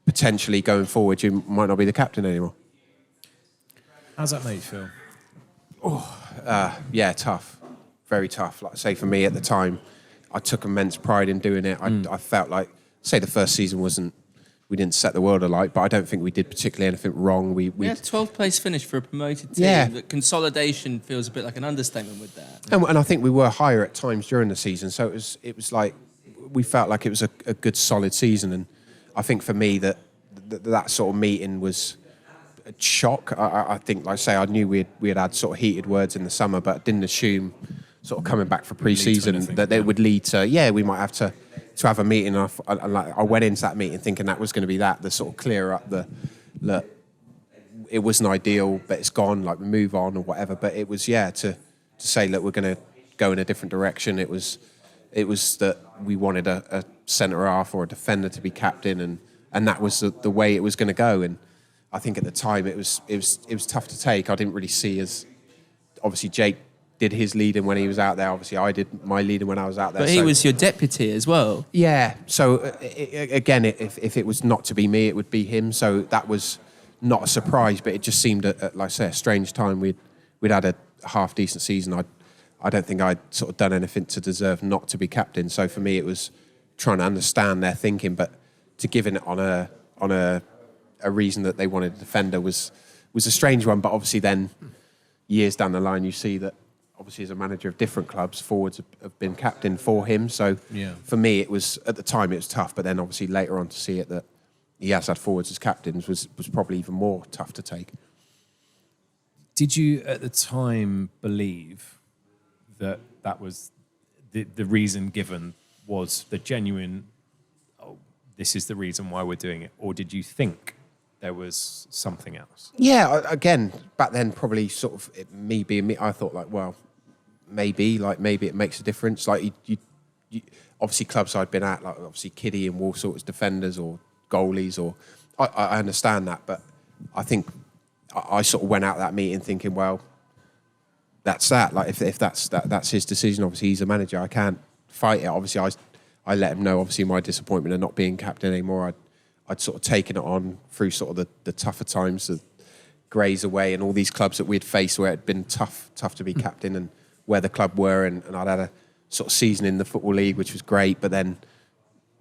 potentially going forward you might not be the captain anymore. How's that made you feel? Yeah, tough, very tough. Like I say, for me at the time, I took immense pride in doing it. I felt like, say, the first season we didn't set the world alight, but I don't think we did particularly anything wrong. We had 12th place finish for a promoted team. Yeah. The consolidation feels a bit like an understatement with that. And I think we were higher at times during the season, so it was like we felt like it was a good solid season. And I think for me that sort of meeting was a shock. I think, like I say, I knew we had sort of heated words in the summer, but didn't assume sort of coming back for pre-season that they would lead to, we might have to have a meeting. I went into that meeting thinking that was going to be the sort of clear up look, it wasn't ideal, but it's gone, like we move on or whatever. But it was, to say, look, we're going to go in a different direction. It was that we wanted a centre half or a defender to be captain, and that was the way it was going to go. And I think at the time it was tough to take. I didn't really see as, obviously Jake did his leading when he was out there. Obviously, I did my leading when I was out there. But he was your deputy as well. Yeah. So again, if it was not to be me, it would be him. So that was not a surprise, but it just seemed, like I say, a strange time. We'd had a half decent season. I don't think I'd sort of done anything to deserve not to be captain. So for me, it was trying to understand their thinking, but to give it on a reason that they wanted a defender was a strange one. But obviously, then years down the line, you see that. Obviously, as a manager of different clubs, forwards have been captain for him. So for me, it was, at the time, it was tough. But then obviously later on to see it that he has had forwards as captains was probably even more tough to take. Did you, at the time, believe that was the reason given was the genuine, this is the reason why we're doing it? Or did you think there was something else? Yeah, again, back then, probably sort of me being me, I thought like, well, maybe it makes a difference. Like you obviously clubs I'd been at, like obviously Kiddie and Walsall as defenders or goalies, or I understand that, but I think I sort of went out that meeting thinking, well, that's that. Like if that's his decision. Obviously, he's a manager. I can't fight it. Obviously, I let him know. Obviously, my disappointment of not being captain anymore. I'd sort of taken it on through sort of the tougher times, the Grays away and all these clubs that we'd faced where it'd been tough to be captain, and where the club were, and I'd had a sort of season in the Football League, which was great. But then,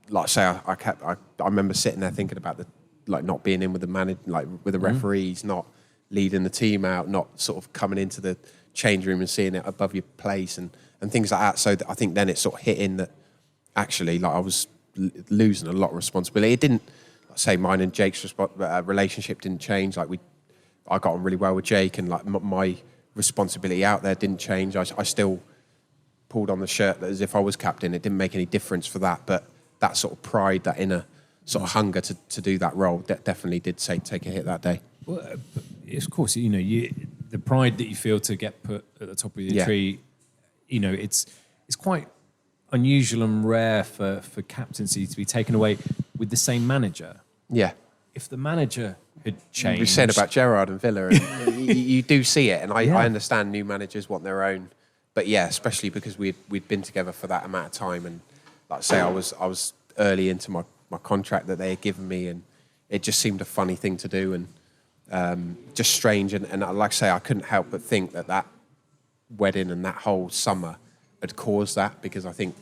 like I say, I remember sitting there thinking about not being in with the manager, like with the referees, not leading the team out, not sort of coming into the change room and seeing it above your place and things like that. So I think then it sort of hit in that actually, like I was losing a lot of responsibility. It didn't, like say, mine and Jake's relationship didn't change. Like I got on really well with Jake, and like my responsibility out there didn't change. I still pulled on the shirt as if I was captain. It didn't make any difference for that, but that sort of pride, that inner sort of hunger to do that role, definitely did take a hit that day. Well, of course, the pride that you feel to get put at the top of your tree, it's quite unusual and rare for captaincy to be taken away with the same manager. Yeah. If the manager had changed... We said about Gerrard and Villa, and you do see it, and I understand new managers want their own, but yeah, especially because we'd been together for that amount of time, and like I say, I was early into my contract that they had given me, and it just seemed a funny thing to do, and just strange, and like I say, I couldn't help but think that wedding and that whole summer had caused that, because I think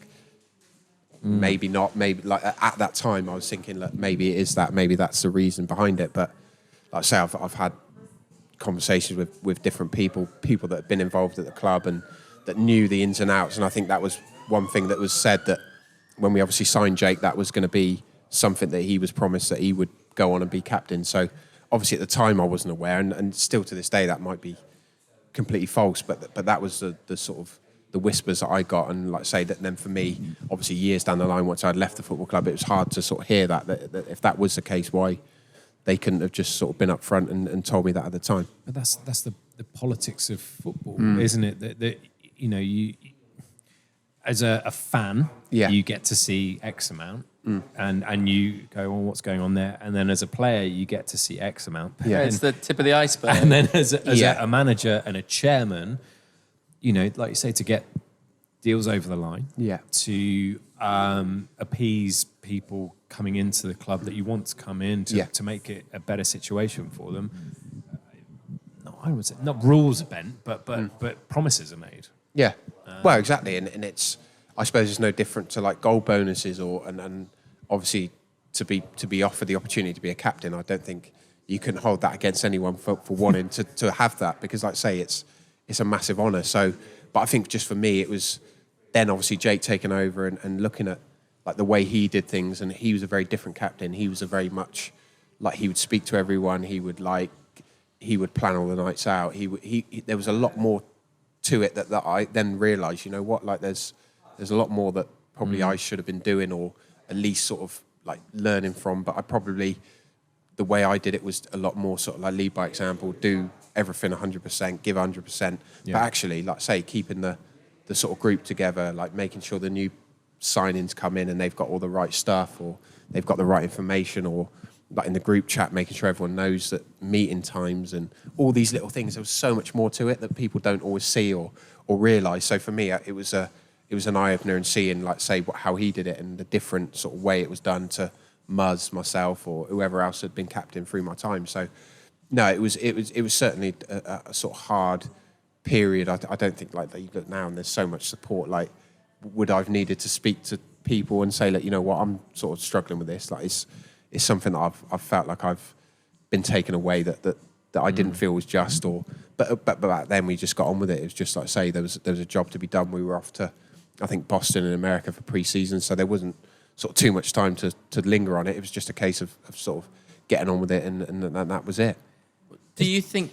maybe not, maybe like at that time I was thinking, look, maybe it is that, maybe that's the reason behind it. But like I say, I've had conversations with different people that have been involved at the club and that knew the ins and outs, and I think that was one thing that was said, that when we obviously signed Jake, that was going to be something that he was promised, that he would go on and be captain. So obviously at the time I wasn't aware, and still to this day that might be completely false, but that was the sort of the whispers that I got. And like I say, that then for me, obviously years down the line, once I'd left the football club, it was hard to sort of hear that if that was the case, why they couldn't have just sort of been up front and told me that at the time. But that's the politics of football, isn't it? That you as a fan, you get to see X amount, and you go, well, what's going on there? And then as a player, you get to see X amount. Yeah, it's the tip of the iceberg. And then as a manager and a chairman, like you say, to get deals over the line, to appease people coming into the club that you want to come in to make it a better situation for them. I would say not rules are bent, but promises are made. Yeah, well, exactly, and it's, I suppose it's no different to like goal bonuses and obviously to be offered the opportunity to be a captain. I don't think you can hold that against anyone for wanting to have that, because like I say, it's a massive honour. So, but I think just for me, it was then obviously Jake taking over and looking at like the way he did things, and he was a very different captain. He was a very much like, he would speak to everyone. He would plan all the nights out. There was a lot more to it that I then realised, like there's a lot more that probably I should have been doing, or at least sort of like learning from. But I probably, the way I did it was a lot more sort of like lead by example, do everything 100%, give 100%. But actually, like say, keeping the sort of group together, like making sure the new signings come in and they've got all the right stuff, or they've got the right information, or like in the group chat, making sure everyone knows that meeting times and all these little things. There was so much more to it that people don't always see or realise. So for me, it was an eye opener, and seeing, like, say, how he did it and the different sort of way it was done to Muzz, myself, or whoever else had been captain through my time. So no, it was certainly a sort of hard period. I don't think, like, that you look now and there's so much support. Like, would I've needed to speak to people and say, like, you know what, I'm sort of struggling with this. Like, it's something that I've felt like I've been taken away that I didn't feel was just. But back then we just got on with it. It was just like, say, there was a job to be done. We were off to, I think, Boston in America for pre-season, so there wasn't sort of too much time to linger on it. It was just a case of sort of getting on with it, and that was it. Do you think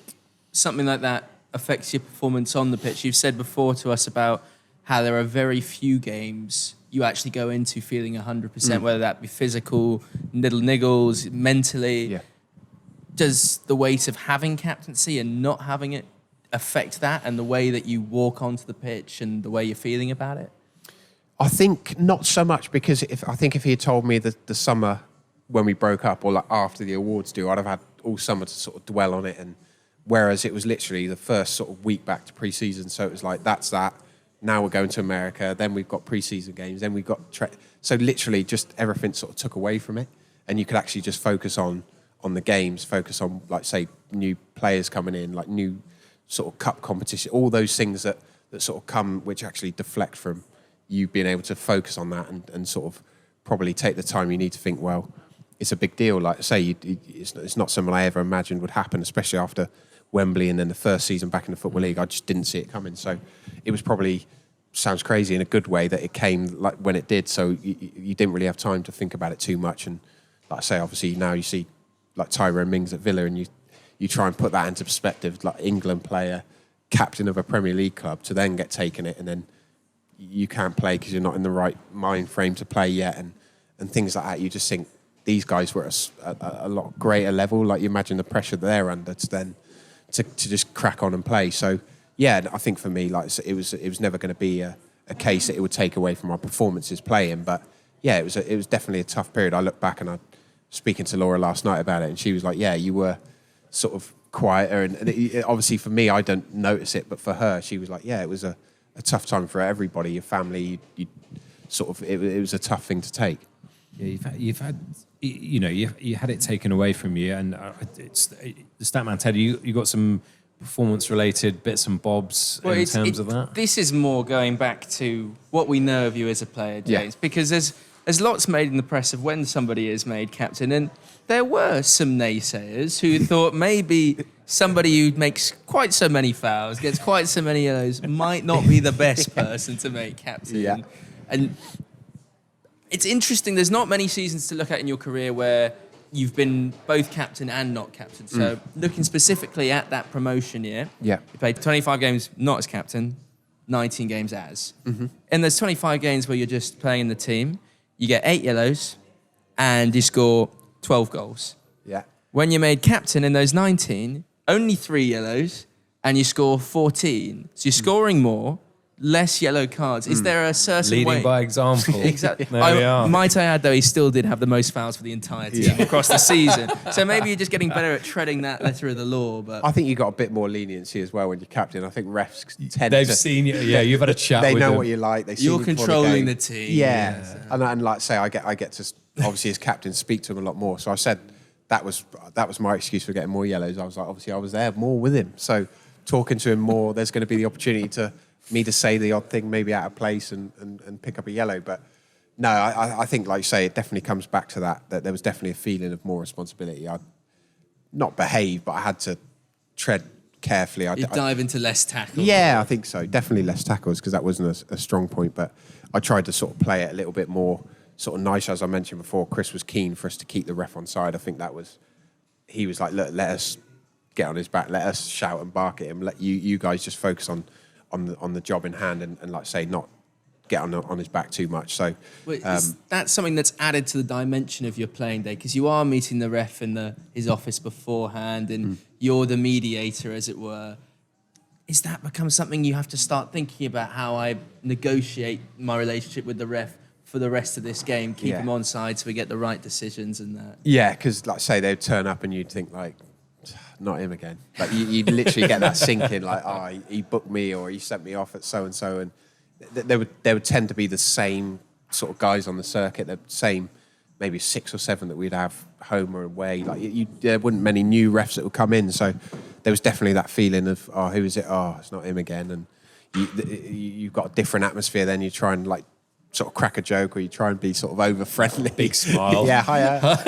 something like that affects your performance on the pitch? You've said before to us about how there are very few games you actually go into feeling 100%, whether that be physical, little niggles, mentally. Yeah. Does the weight of having captaincy and not having it affect that and the way that you walk onto the pitch and the way you're feeling about it? I think not so much, because I think if he had told me the summer when we broke up, or like after the awards do, I'd have had all summer to sort of dwell on it. And whereas it was literally the first sort of week back to pre-season, so it was like, that's that. Now we're going to America, then we've got pre-season games, then we've got... so literally just everything sort of took away from it. And you could actually just focus on the games, focus on, like, say, new players coming in, like new sort of cup competition, all those things that sort of come, which actually deflect from you being able to focus on that and sort of probably take the time you need to think, well, it's a big deal. Like, say, it's not something I ever imagined would happen, especially after Wembley and then the first season back in the Football League. I just didn't see it coming. So it was probably, sounds crazy in a good way, that it came like when it did. So you didn't really have time to think about it too much. And like I say, obviously now you see like Tyrone Mings at Villa, and you try and put that into perspective, like England player, captain of a Premier League club, to then get taken it, and then you can't play because you're not in the right mind frame to play yet, and things like that. You just think these guys were at a lot greater level. Like, you imagine the pressure they're under to just crack on and play. So yeah, I think for me, like, it was never going to be a case that it would take away from my performances playing. But yeah, it was definitely a tough period. I look back, and I was speaking to Laura last night about it, and she was like, yeah, you were sort of quieter, and obviously for me, I don't notice it, but for her, she was like, yeah, it was a tough time for everybody, your family. You sort of, it was a tough thing to take. Yeah, you've had, you know, you had it taken away from you, and it's the Statman Ted. You got some performance-related bits and bobs in terms of that. This is more going back to what we know of you as a player, James, because there's lots made in the press of when somebody is made captain, and there were some naysayers who thought maybe somebody who makes quite so many fouls, gets quite so many yellows, might not be the best person to make captain. Yeah. And it's interesting, there's not many seasons to look at in your career where you've been both captain and not captain. So looking specifically at that promotion year, you played 25 games not as captain, 19 games as. Mm-hmm. And there's 25 games where you're just playing in the team. You get 8 yellows and you score 12 goals. Yeah. When you're made captain in those 19, only 3 yellows and you score 14. So you're scoring more, less yellow cards. Is there a certain way? Leading by example. Exactly. There we are. Might I add, though, he still did have the most fouls for the entire team across the season. So maybe you're just getting better at treading that letter of the law. But I think you got a bit more leniency as well when you're captain. I think refs tend They've to... seen you. Yeah, you've had a chat with them. They know what you like. You're controlling the team. Yeah. And like say, I get to, obviously as captain, speak to him a lot more. So I said that was my excuse for getting more yellows. I was like, obviously I was there more with him. So talking to him more, there's going to be the opportunity to me to say the odd thing maybe out of place and pick up a yellow. But no, I think, like you say, it definitely comes back to that there was definitely a feeling of more responsibility. I'd not behave, but I had to tread carefully. You'd dive into less tackles. Yeah, I think so. Definitely less tackles, because that wasn't a strong point. But I tried to sort of play it a little bit more sort of nice. As I mentioned before, Chris was keen for us to keep the ref on side. I think he was like, look, let us get on his back, let us shout and bark at him, let you guys just focus on the job in hand and like say, not get on his back too much. So that's something that's added to the dimension of your playing day, because you are meeting the ref in his office beforehand, and you're the mediator, as it were. Is that become something you have to start thinking about, how I negotiate my relationship with the ref for the rest of this game, keep him on side so we get the right decisions and that. Yeah, because like say they'd turn up and you'd think like, not him again. Like you'd literally get that sinking like, oh, he booked me or he sent me off at so and so, and there would tend to be the same sort of guys on the circuit, the same maybe 6 or 7 that we'd have home or away. Like there wouldn't many new refs that would come in, so there was definitely that feeling of, oh, who is it? Oh, it's not him again. And you've got a different atmosphere. Then you try and like sort of crack a joke, or you try and be sort of over friendly. Big smile. Yeah, hiya.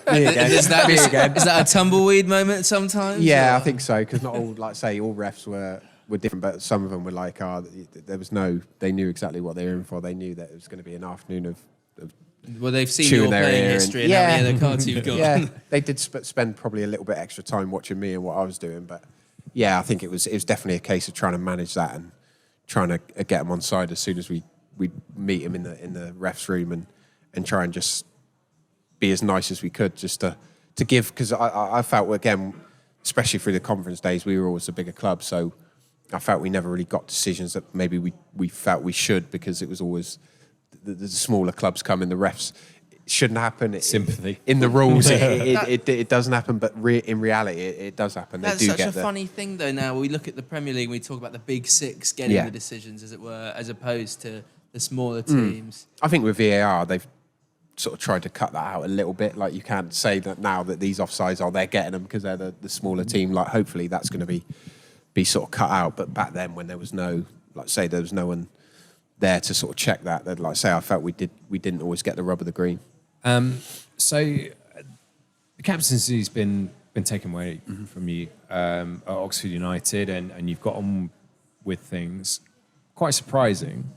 Is that a tumbleweed moment sometimes? Yeah, or? I think so, because not all, like say, all refs were different, but some of them were like, they knew exactly what they were in for. They knew that it was going to be an afternoon of well, they've seen your playing history and how many other cards you've got. Yeah, they did spend probably a little bit extra time watching me and what I was doing, but yeah, I think it was definitely a case of trying to manage that and trying to get them on side as soon as we meet him in the refs room and try and just be as nice as we could, just to give, because I felt, again, especially through the conference days, we were always a bigger club, so I felt we never really got decisions that maybe we felt we should, because it was always the smaller clubs come in, the refs. It shouldn't happen. Sympathy. In the rules, it doesn't happen, but in reality, it does happen. That's such a funny thing, though, now. We look at the Premier League and we talk about the big 6 getting the decisions, as it were, as opposed to the smaller teams. I think with VAR, they've sort of tried to cut that out a little bit. Like, you can't say that now that these offsides they're getting them because they're the smaller team. Like, hopefully that's going to be sort of cut out. But back then, when there was no one there to sort of check that, like say, I felt we didn't always get the rub of the green. So the captaincy's been taken away from you at Oxford United, and you've got on with things. Quite surprising,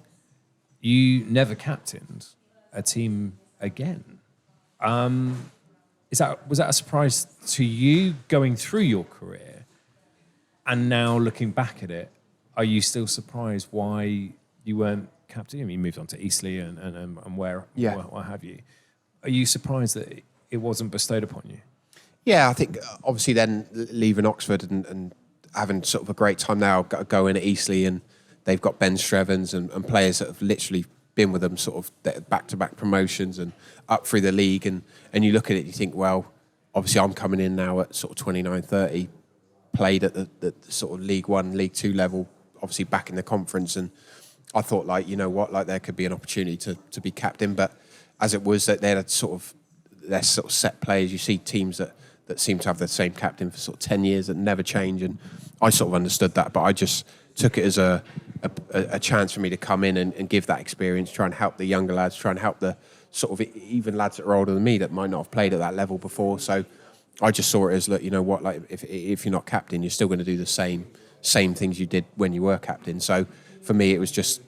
you never captained a team again. Was that a surprise to you going through your career? And now looking back at it, are you still surprised why you weren't captain? I mean, you moved on to Eastleigh and where what have you. Are you surprised that it wasn't bestowed upon you? Yeah, I think obviously then leaving Oxford and having sort of a great time now, going at Eastleigh, and they've got Ben Strevens and players that have literally been with them sort of back-to-back promotions and up through the league, and you look at it, you think, well, obviously I'm coming in now at sort of 29, 30, played at the sort of League 1, League 2 level, obviously back in the conference, and I thought, like, you know what, like there could be an opportunity to be captain, but as it was, that they're sort of set players. You see teams that seem to have the same captain for sort of 10 years that never change, and I sort of understood that, but I just took it as a chance for me to come in and give that experience, try and help the younger lads, try and help the sort of even lads that are older than me that might not have played at that level before. So I just saw it as, look, you know what, like if you're not captain, you're still going to do the same things you did when you were captain. So for me, it was just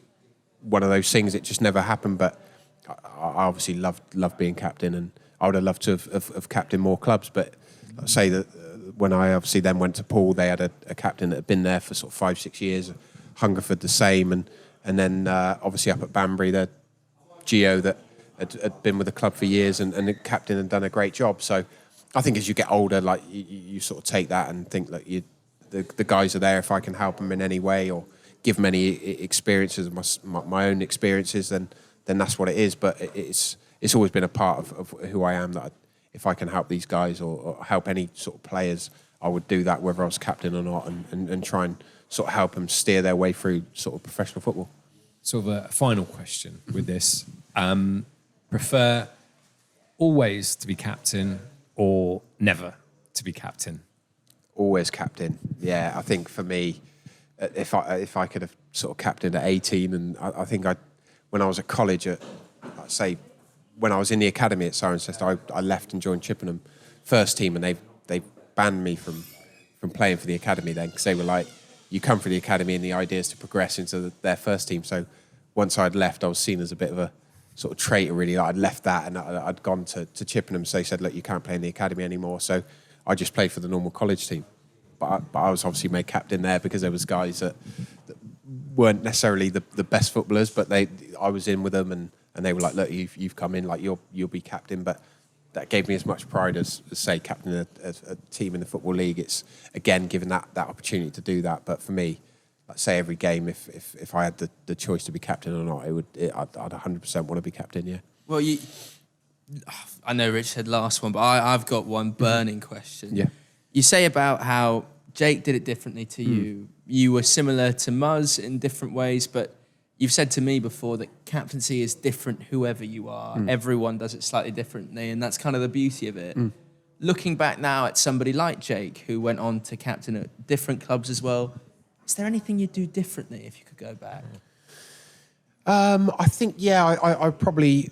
one of those things. It just never happened, but I obviously loved being captain, and I would have loved to have captained more clubs. But I'd say that when I obviously then went to Poole, they had a captain that had been there for sort of 5-6 years. Hungerford the same, and then obviously up at Banbury, the Gio that had been with the club for years and the captain had done a great job. So I think as you get older, like you sort of take that and think that the guys are there. If I can help them in any way or give them any experiences, my own experiences, then that's what it is. But it's always been a part of who I am, that if I can help these guys or help any sort of players, I would do that whether I was captain or not, and try and sort of help them steer their way through sort of professional football. Sort of a final question with this. Prefer always to be captain or never to be captain? Always captain. Yeah, I think for me, if I could have sort of captained at 18, and I think when I was at college when I was in the academy at Cirencester, I left and joined Chippenham first team, and they banned me from playing for the academy then, because they were like, you come for the academy and the idea is to progress into their first team. So once I'd left, I was seen as a bit of a sort of traitor, really. I'd left that and I'd gone to Chippenham, so they said, look, you can't play in the academy anymore. So I just played for the normal college team. But I was obviously made captain there because there was guys that weren't necessarily the best footballers, but I was in with them, and they were like, look, you've come in, like you'll be captain. But that gave me as much pride as say, captain a team in the Football League. It's, again, given that opportunity to do that. But for me, say every game, if I had the choice to be captain or not, I'd 100% want to be captain. Yeah. Well, I know Rich said last one, but I've got one burning question. Yeah. You say about how Jake did it differently to you. You were similar to Muzz in different ways, but you've said to me before that captaincy is different whoever you are. Everyone does it slightly differently, and that's kind of the beauty of it. Looking back now at somebody like Jake, who went on to captain at different clubs as well, is there anything you'd do differently if you could go back? I think, I probably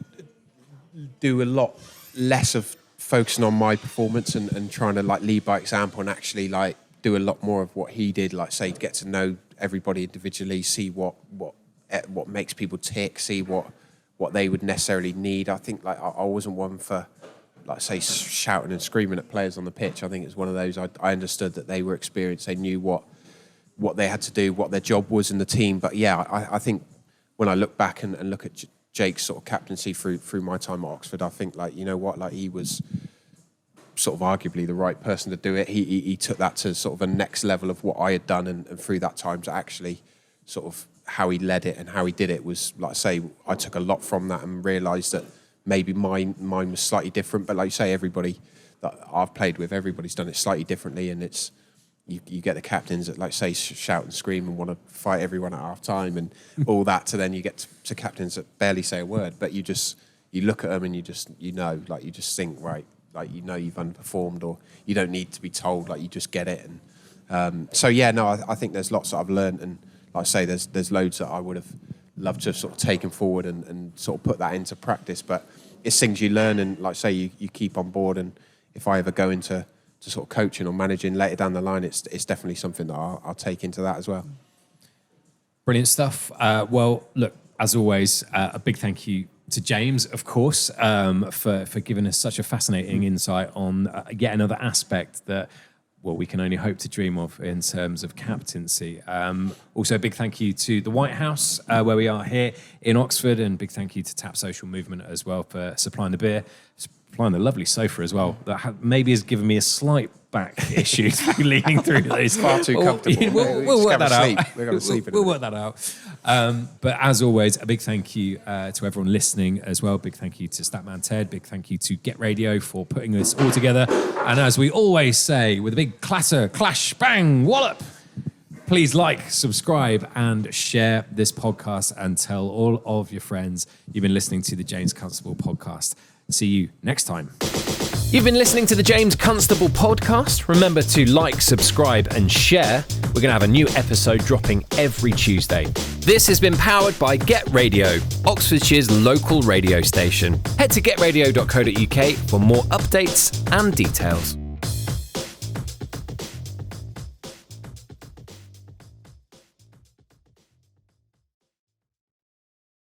do a lot less of focusing on my performance and trying to like lead by example and actually like do a lot more of what he did, like say get to know everybody individually, see what makes people tick, see what they would necessarily need. I think like I wasn't one for like say shouting and screaming at players on the pitch. I think it's one of those I understood that they were experienced, they knew what they had to do, what their job was in the team. But yeah, I think when I look back and look at Jake's sort of captaincy through my time at Oxford, I think like, you know what, like he was sort of arguably the right person to do it. He took that to sort of a next level of what I had done, and through that time to actually sort of how he led it and how he did it was, like I say, I took a lot from that and realised that maybe mine was slightly different. But like you say, everybody that I've played with, everybody's done it slightly differently, and it's you get the captains that like say shout and scream and want to fight everyone at half time and all that, to then you get to captains that barely say a word, but you look at them and you just think, right, like you know you've underperformed, or you don't need to be told, like you just get it. And I think there's lots that I've learned, and like I say, there's loads that I would have loved to have sort of taken forward and sort of put that into practice, but it's things you learn and like say you keep on board. And if I ever go into sort of coaching or managing later down the line, it's definitely something that I'll take into that as well. Brilliant stuff. Well, look, as always, a big thank you to James, of course, for giving us such a fascinating insight on yet another aspect that, well, we can only hope to dream of in terms of captaincy. Also, a big thank you to the White House, where we are here in Oxford, and big thank you to Tap Social Movement as well for supplying the beer, supplying the lovely sofa as well. That maybe has given me a slight back issue leaning through this. Far too comfortable. We'll work that out. We're going to sleep. We'll work that out. But as always, a big thank you to everyone listening as well. Big thank you to Statman Ted. Big thank you to Get Radio for putting this all together. And as we always say, with a big clatter, clash, bang, wallop, please like, subscribe, and share this podcast, and tell all of your friends you've been listening to the James Constable Podcast. See you next time. You've been listening to the James Constable Podcast. Remember to like, subscribe, and share. We're going to have a new episode dropping every Tuesday. This has been powered by Get Radio, Oxfordshire's local radio station. Head to getradio.co.uk for more updates and details.